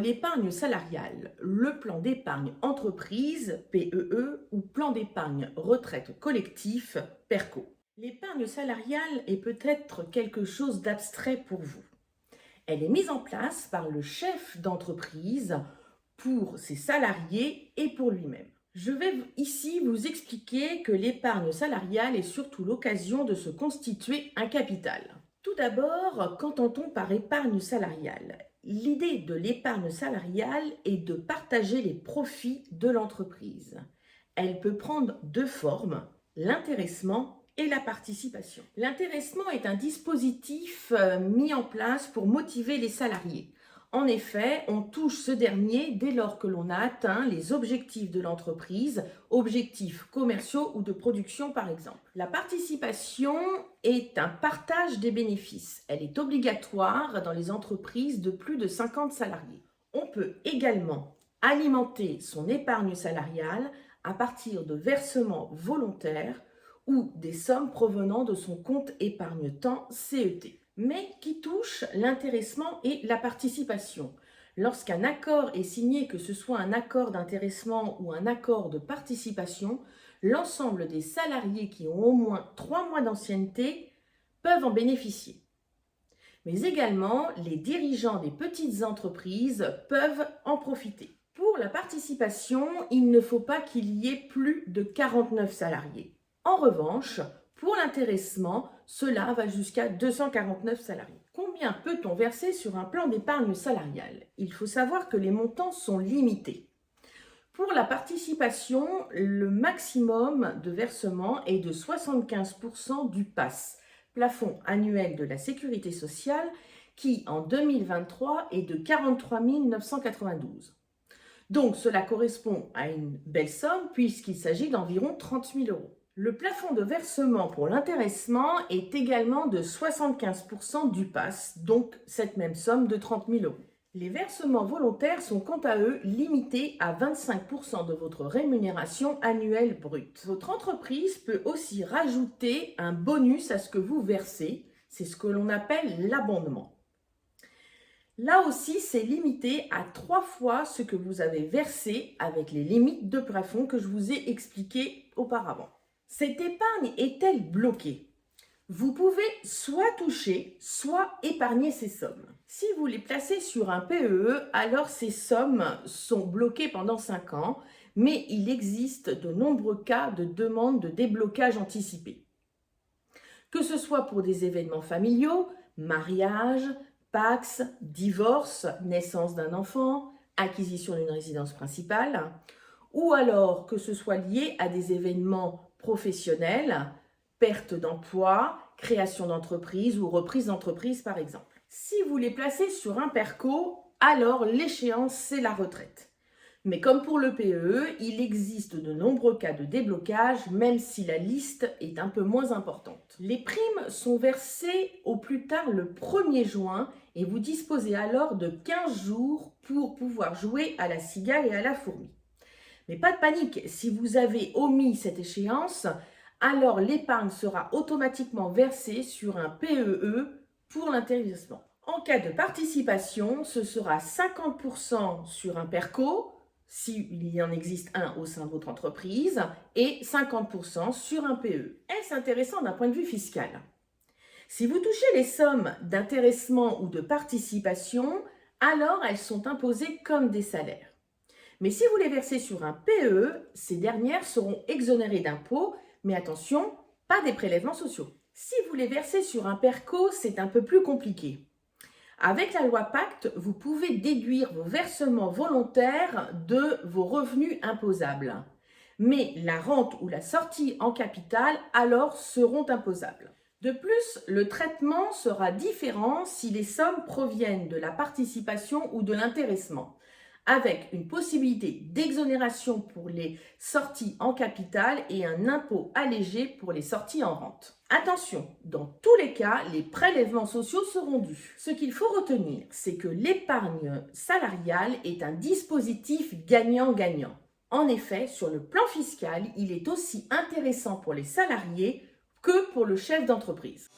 l'épargne salariale, le plan d'épargne entreprise, PEE, ou plan d'épargne retraite collectif, PERCO. L'épargne salariale est peut-être quelque chose d'abstrait pour vous. Elle est mise en place par le chef d'entreprise pour ses salariés et pour lui-même. Je vais ici vous expliquer que l'épargne salariale est surtout l'occasion de se constituer un capital. Tout d'abord, qu'entend-on par épargne salariale? L'idée de l'épargne salariale est de partager les profits de l'entreprise. Elle peut prendre deux formes, l'intéressement et la participation. L'intéressement est un dispositif mis en place pour motiver les salariés. En effet, on touche ce dernier dès lors que l'on a atteint les objectifs de l'entreprise, objectifs commerciaux ou de production par exemple. La participation est un partage des bénéfices. Elle est obligatoire dans les entreprises de plus de 50 salariés. On peut également alimenter son épargne salariale à partir de versements volontaires ou des sommes provenant de son compte épargne-temps CET, mais qui touche l'intéressement et la participation. Lorsqu'un accord est signé, que ce soit un accord d'intéressement ou un accord de participation, l'ensemble des salariés qui ont au moins 3 mois d'ancienneté peuvent en bénéficier. Mais également, les dirigeants des petites entreprises peuvent en profiter. Pour la participation, il ne faut pas qu'il y ait plus de 49 salariés. En revanche, pour l'intéressement, cela va jusqu'à 249 salariés. Combien peut-on verser sur un plan d'épargne salariale? Il faut savoir que les montants sont limités. Pour la participation, le maximum de versement est de 75% du PAS, plafond annuel de la sécurité sociale, qui en 2023 est de 43 992. Donc cela correspond à une belle somme puisqu'il s'agit d'environ 30 000 euros. Le plafond de versement pour l'intéressement est également de 75% du PAS, donc cette même somme de 30 000 euros. Les versements volontaires sont quant à eux limités à 25% de votre rémunération annuelle brute. Votre entreprise peut aussi rajouter un bonus à ce que vous versez, c'est ce que l'on appelle l'abondement. Là aussi, c'est limité à 3 fois ce que vous avez versé avec les limites de plafond que je vous ai expliquées auparavant. Cette épargne est-elle bloquée? Vous pouvez soit toucher, soit épargner ces sommes. Si vous les placez sur un PEE, alors ces sommes sont bloquées pendant 5 ans, mais il existe de nombreux cas de demande de déblocage anticipé. Que ce soit pour des événements familiaux, mariage, Pacs, divorce, naissance d'un enfant, acquisition d'une résidence principale, ou alors que ce soit lié à des événements professionnels, perte d'emploi, création d'entreprise ou reprise d'entreprise par exemple. Si vous les placez sur un PERCO, alors l'échéance c'est la retraite. Mais comme pour le PEE, il existe de nombreux cas de déblocage, même si la liste est un peu moins importante. Les primes sont versées au plus tard le 1er juin et vous disposez alors de 15 jours pour pouvoir jouer à la cigale et à la fourmi. Mais pas de panique, si vous avez omis cette échéance, alors l'épargne sera automatiquement versée sur un PEE pour l'intéressement. En cas de participation, ce sera 50% sur un PERCO, s'il y en existe un au sein de votre entreprise, et 50% sur un PE. Est-ce intéressant d'un point de vue fiscal? Si vous touchez les sommes d'intéressement ou de participation, alors elles sont imposées comme des salaires. Mais si vous les versez sur un PE, ces dernières seront exonérées d'impôts, mais attention, pas des prélèvements sociaux. Si vous les versez sur un PERCO, c'est un peu plus compliqué. Avec la loi Pacte, vous pouvez déduire vos versements volontaires de vos revenus imposables. Mais la rente ou la sortie en capital, alors, seront imposables. De plus, le traitement sera différent si les sommes proviennent de la participation ou de l'intéressement, avec une possibilité d'exonération pour les sorties en capital et un impôt allégé pour les sorties en rente. Attention, dans tous les cas, les prélèvements sociaux seront dus. Ce qu'il faut retenir, c'est que l'épargne salariale est un dispositif gagnant-gagnant. En effet, sur le plan fiscal, il est aussi intéressant pour les salariés que pour le chef d'entreprise.